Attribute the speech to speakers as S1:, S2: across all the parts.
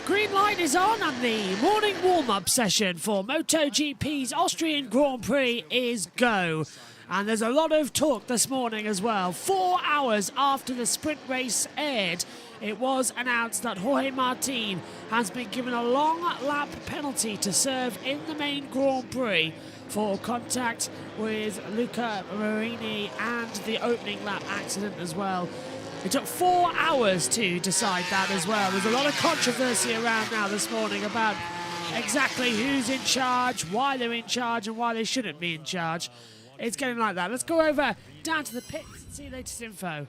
S1: Green light is on and the morning warm-up session for MotoGP's Austrian Grand Prix is go. And there's a lot of talk this morning as well. 4 hours after the sprint race aired, it was announced that Jorge Martin has been given a long lap penalty to serve in the main Grand Prix for contact with Luca Marini and the opening lap accident as well. It took 4 hours to decide that as well. There's a lot of controversy around now this morning about exactly who's in charge, why they're in charge, and why they shouldn't be in charge. It's getting like that. Let's go over down to the pits and see the latest info.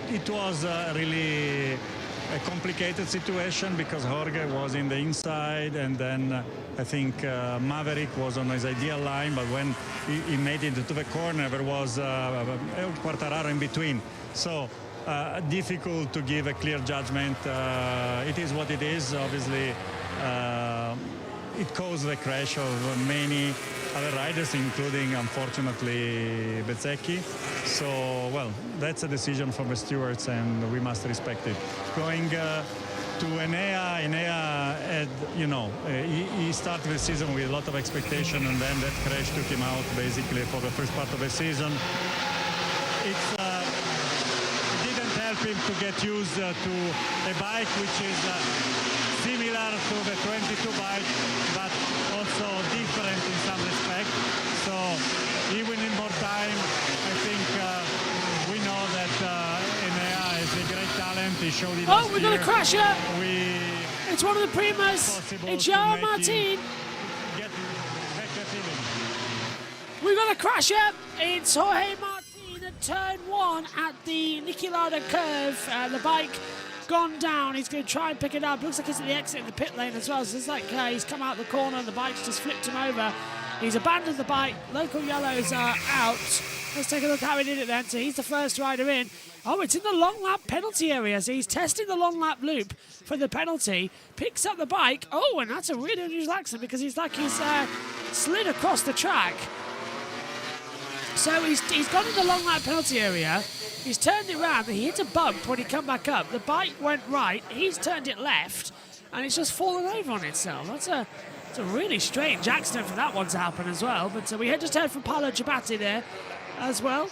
S2: It was really a complicated situation because Jorge was in the inside, and then I think Maverick was on his ideal line, but when he made it to the corner, there was Quartararo in between. So difficult to give a clear judgment. It is what it is. Obviously, it caused the crash of many other riders, including, unfortunately, Bezzecchi. So, well, that's a decision from the stewards, and we must respect it. Going to Enea had, he started the season with a lot of expectation, and then that crash took him out, basically, for the first part of the season. It didn't help him to get used to a bike which is similar to the 22 bike, but also different in some respect. So even in more time, I think we know that Enea is a great talent. He showed it last
S1: we're going to crash it. It's one of the Primas. It's Jorge Martin. We're going to crash it. It's Jorge Martin at turn 1 at the Niki Lauda curve. The bike gone down. He's going to try and pick it up. Looks like he's at the exit of the pit lane as well. So it's like he's come out the corner and the bike's just flipped him over. He's abandoned the bike. Local yellows are out. Let's take a look how he did it then. So he's the first rider in. Oh, it's in the long lap penalty area. So he's testing the long lap loop for the penalty. Picks up the bike. Oh, and that's a really unusual accident because he's slid across the track. So he's gone in the long lap penalty area. He's turned it round, he hit a bump when he come back up. The bike went right, he's turned it left, and it's just fallen over on itself. It's a really strange accident for that one to happen as well. But we had just heard from Paolo Ciabatti there as well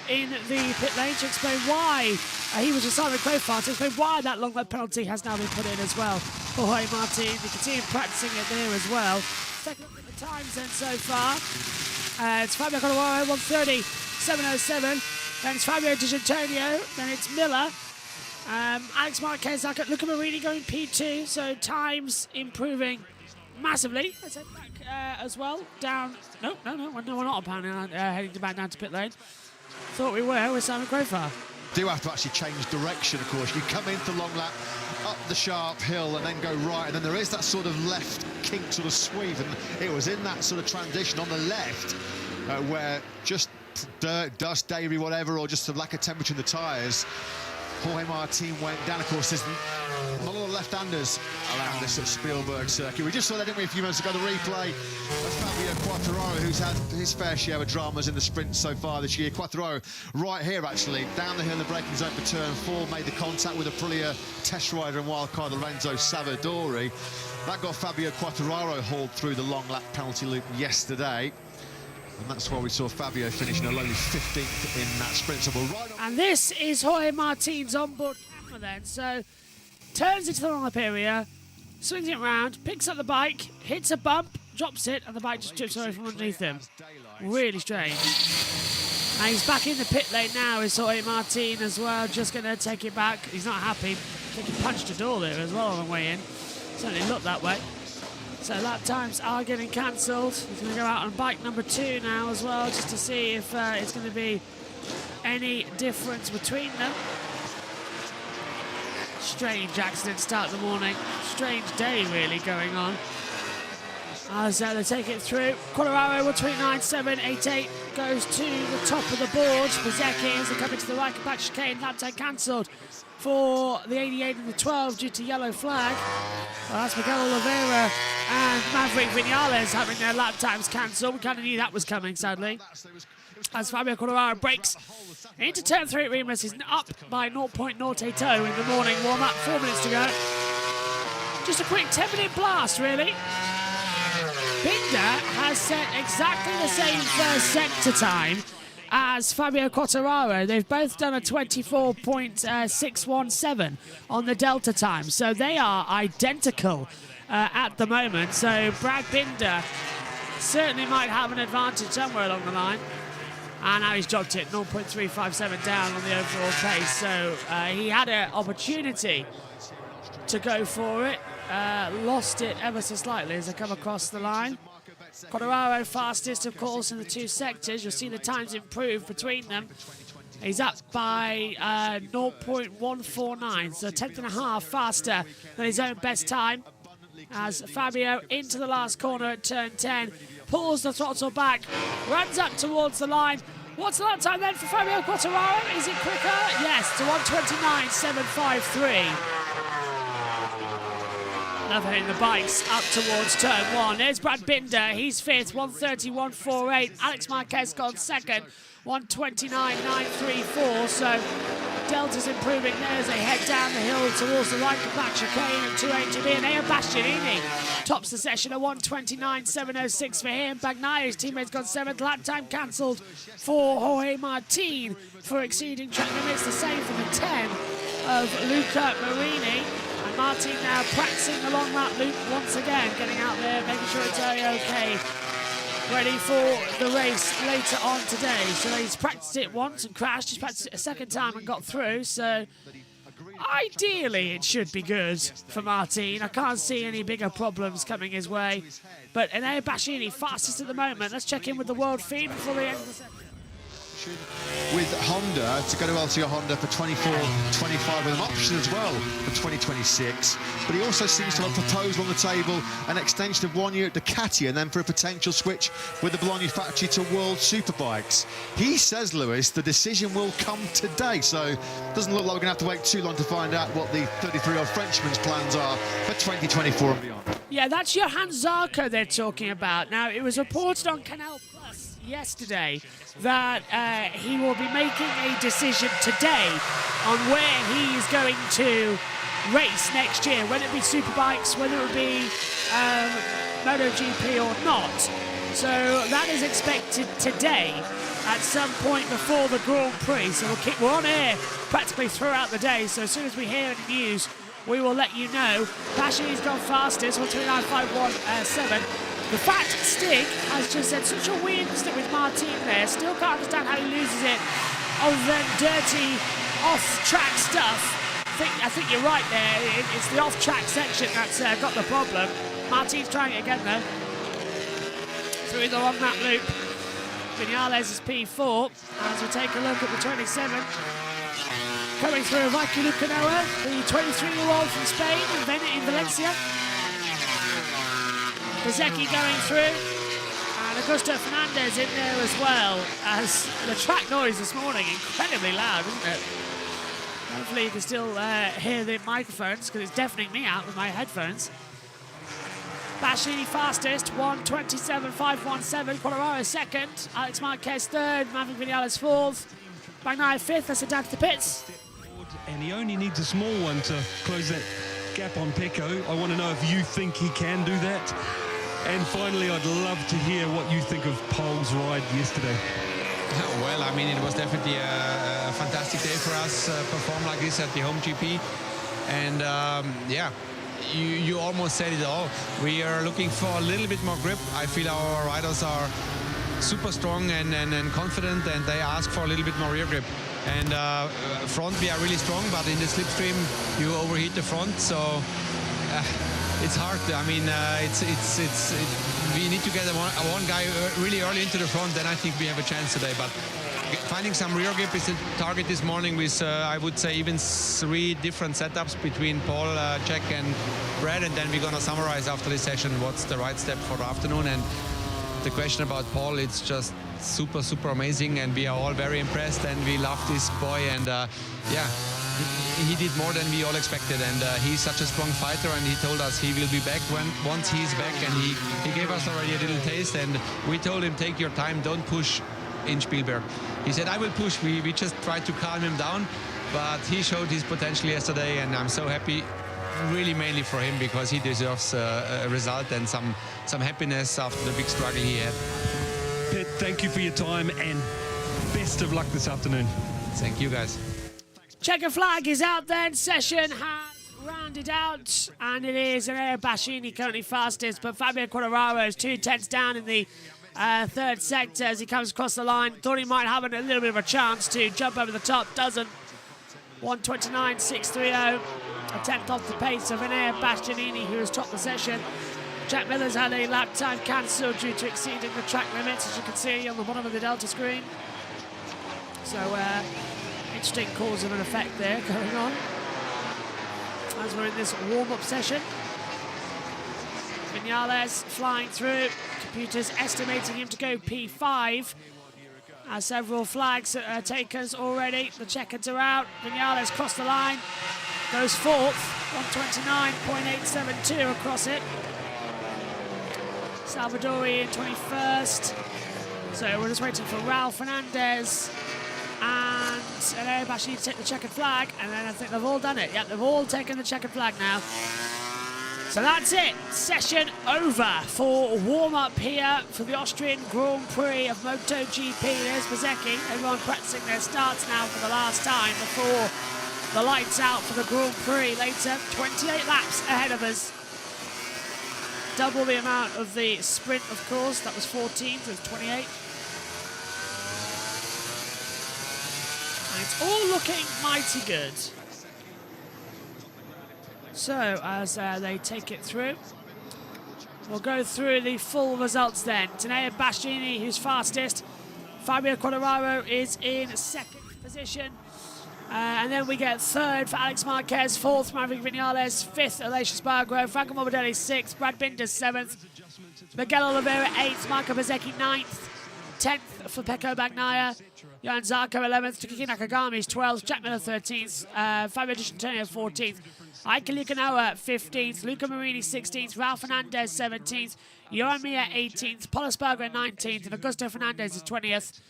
S1: in the pit lane to explain why he was with Simon Crowfar, to explain why that long lap penalty has now been put in as well for Jorge Martin. You can see him practicing it there as well. Let's take a look at the times then so far. It's Fabio Quartararo, 1:30, 7:07. Then it's Fabio Di Giannantonio, then it's Miller. Alex Marquez, Luca Marini going P2, so times improving massively. Let's head back as well, down. No, we're not heading back down to pit lane. Thought we were with Simon Crowfar.
S3: Do have to actually change direction, of course. You come into long lap, up the sharp hill, and then go right, and then there is that sort of left kink sort of sweep, and it was in that sort of transition on the left where just dirt, dust, debris, whatever, or just a lack of temperature in the tyres, Jorge Martin went down. Of course, there's a lot of left-handers around this at Spielberg circuit. We just saw that, didn't we, a few minutes ago, the replay of Fabio Quartararo, who's had his fair share of dramas in the sprint so far this year. Quartararo right here, actually, down the hill in the braking zone for turn 4, made the contact with Aprilia test rider and wildcard Lorenzo Savadori. That got Fabio Quartararo hauled through the long lap penalty loop yesterday. And that's why we saw Fabio finishing a lowly 15th in that sprint. So we're right on.
S1: And this is Jorge Martin's onboard camera then. So turns into the long lap area, swings it round, picks up the bike, hits a bump, drops it, and the bike just trips away from underneath him. Really strange. And he's back in the pit lane now, is Jorge Martin as well, just going to take it back. He's not happy. I think he punched a door there as well on the way in. Certainly looked that way. So lap times are getting cancelled. He's going to go out on bike number 2 now as well, just to see if it's going to be any difference between them. Strange accident start of the morning. Strange day really going on. As they take it through. Quartararo 1:29.788 goes to the top of the board. Bezzecchi as they come into the right back chicane. Lap time cancelled for the 88 and the 12 due to yellow flag. Well, that's Miguel Oliveira and Maverick Vinales having their lap times cancelled. We kind of knew that was coming, sadly. As Fabio Quartararo breaks into turn 3 at Remus. He's up by 0.082 in the morning warm-up. 4 minutes to go. just a quick 10-minute blast, really. Binder has set exactly the same first sector time as Fabio Quartararo. They've both done a 24.617 on the Delta time, so they are identical at the moment. So Brad Binder certainly might have an advantage somewhere along the line. And now he's dropped it 0.357 down on the overall pace. So he had an opportunity to go for it, lost it ever so slightly as I come across the line. Quartararo fastest, of course, in the two sectors. You'll see the times improve between them. He's up by 0.149, so a tenth and a half faster than his own best time. As Fabio into the last corner at turn 10, pulls the throttle back, runs up towards the line. What's the lap time then for Fabio Quartararo? Is it quicker? Yes, to 1:29.753. Love hitting the bikes up towards turn 1. There's Brad Binder, he's fifth, 1:30.148. Alex Marquez got second, 1:29.934. So Delta's improving there as they head down the hill towards the right of back chicane and 280B. And Ea Bastianini tops the session at 1:29.706 for him. Bagnaia, his teammates, got seventh. Lap time cancelled for Jorge Martin for exceeding track limits. The same for the 10 of Luca Marini. And Martin now practicing the long lap loop once again, getting out there, making sure it's okay. Ready for the race later on today. So he's practiced it once and crashed. He's practiced it a second time and got through. So ideally it should be good for Martin. I can't see any bigger problems coming his way. But Ea Bastianini fastest at the moment. Let's check in with the world feed before the end of the session.
S3: With Honda to go to LTO Honda for 24-25 with an option as well for 2026. But he also seems to have a proposal on the table, an extension of 1 year at Ducati and then for a potential switch with the Bologna factory to World Superbikes. He says, Lewis, the decision will come today. So it doesn't look like we're going to have to wait too long to find out what the 33-year-old Frenchman's plans are for 2024 and beyond.
S1: Yeah, that's Johann Zarco they're talking about. Now, it was reported on Canal Plus yesterday that he will be making a decision today on where he is going to race next year, whether it be Superbikes, whether it be MotoGP or not. So that is expected today at some point before the Grand Prix. So we're on air practically throughout the day. So as soon as we hear any news, we will let you know. Bastianini's gone fastest, 1:29.517. The Fat Stig has just said such a weird mistake with Martin there. Still can't understand how he loses it other than dirty off-track stuff. I think you're right there. It's the off-track section that's got the problem. Martin's trying it again though. Through the long lap loop. Vinales is P4 as we take a look at the 27. Coming through Vicky Lucanoa, the 23-year-old from Spain in Valencia. Bezecchi going through, and Augusto Fernandez in there as well, as the track noise this morning, incredibly loud, isn't it? Hopefully you can still hear the microphones, because it's deafening me out with my headphones. Bastianini fastest, 1:27.517, Quartararo second, Alex Marquez third, Maverick Vinales fourth, Bagnaia fifth, that's it down to the pits.
S4: And he only needs a small one to close that gap on Pecco. I want to know if you think he can do that. And finally, I'd love to hear what you think of Pole's ride yesterday.
S5: Well, I mean, it was definitely a fantastic day for us, perform like this at the home GP. And yeah, you almost said it all. We are looking for a little bit more grip. I feel our riders are super strong and confident, and they ask for a little bit more rear grip. And front, we are really strong, but in the slipstream, you overheat the front, so it's hard. I mean, we need to get one guy really early into the front, then I think we have a chance today. But finding some rear grip is the target this morning with, I would say, even 3 different setups between Paul, Jack, and Brad, and then we're going to summarize after this session what's the right step for the afternoon. And the question about Paul, it's just super, super amazing, and we are all very impressed, and we love this boy. And yeah, he did more than we all expected, and he's such a strong fighter, and he told us he will be back once he's back, and he gave us already a little taste, and we told him, take your time, don't push in Spielberg. He said, I will push. We just tried to calm him down, but he showed his potential yesterday, and I'm so happy really mainly for him, because he deserves a result and some happiness after the big struggle he had.
S4: Pet, thank you for your time and best of luck this afternoon.
S5: Thank you, guys.
S1: Checker flag is out then. Session has rounded out, and it is Enea Bassini currently fastest, but Fabio Quartararo is 2/10 down in the third sector as he comes across the line. Thought he might have a little bit of a chance to jump over the top, doesn't. 1:29.630, a tenth off the pace of Enea Bastianini, who has topped the session. Jack Miller's had a lap time cancelled due to exceeding the track limits, as you can see on the bottom of the Delta screen. So, interesting cause and effect there going on as we're in this warm-up session. Viñales flying through, computers estimating him to go P5. Several flags takers already. The checkers are out. Viñales crossed the line, goes fourth, 1:29.872 across it. Salvadori in 21st. So we're just waiting for Raul Fernandez and Enea Bastianini to take the checkered flag, and then I think they've all done it. Yep, they've all taken the checkered flag now. So that's it. Session over for warm-up here for the Austrian Grand Prix of MotoGP. There's Bezzecchi. Everyone practicing their starts now for the last time before the lights out for the Grand Prix later. 28 laps ahead of us. Double the amount of the sprint, of course. That was 14, so it's 28. And it's all looking mighty good. So, as they take it through, we'll go through the full results then. Enea Bastianini, who's fastest. Fabio Quartararo is in second position. And then we get third for Alex Marquez, fourth Maverick Viñales, fifth Aleix Espargaro, Franco Morbidelli sixth, Brad Binder seventh, Miguel Oliveira eighth, Marco Bezzecchi ninth, 10th for Pecco Bagnaia, Johan Zarco 11th, Takaki Nakagami's 12th, Jack Miller 13th, Fabio Di Antonio 14th, Aika Lukanoa 15th, Luca Marini 16th, Raul Fernandez 17th, Johan Mir 18th, Paul Espargaro 19th, and Augusto Fernandez is 20th.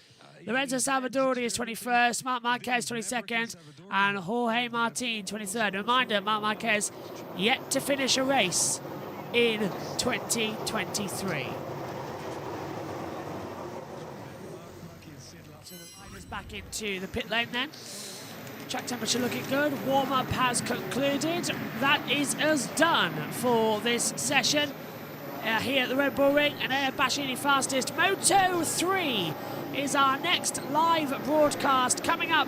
S1: Lorenzo Salvadori is 21st, Marc Marquez 22nd, and Jorge Martin 23rd. Reminder, Marc Marquez yet to finish a race in 2023. So the riders back into the pit lane then. Track temperature looking good. Warm-up has concluded. That is us done for this session here at the Red Bull Ring. And Enea Bastianini fastest. Moto 3 is our next live broadcast coming up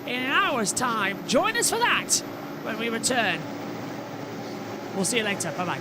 S1: in an hour's time. Join us for that when we return. We'll see you later. Bye-bye.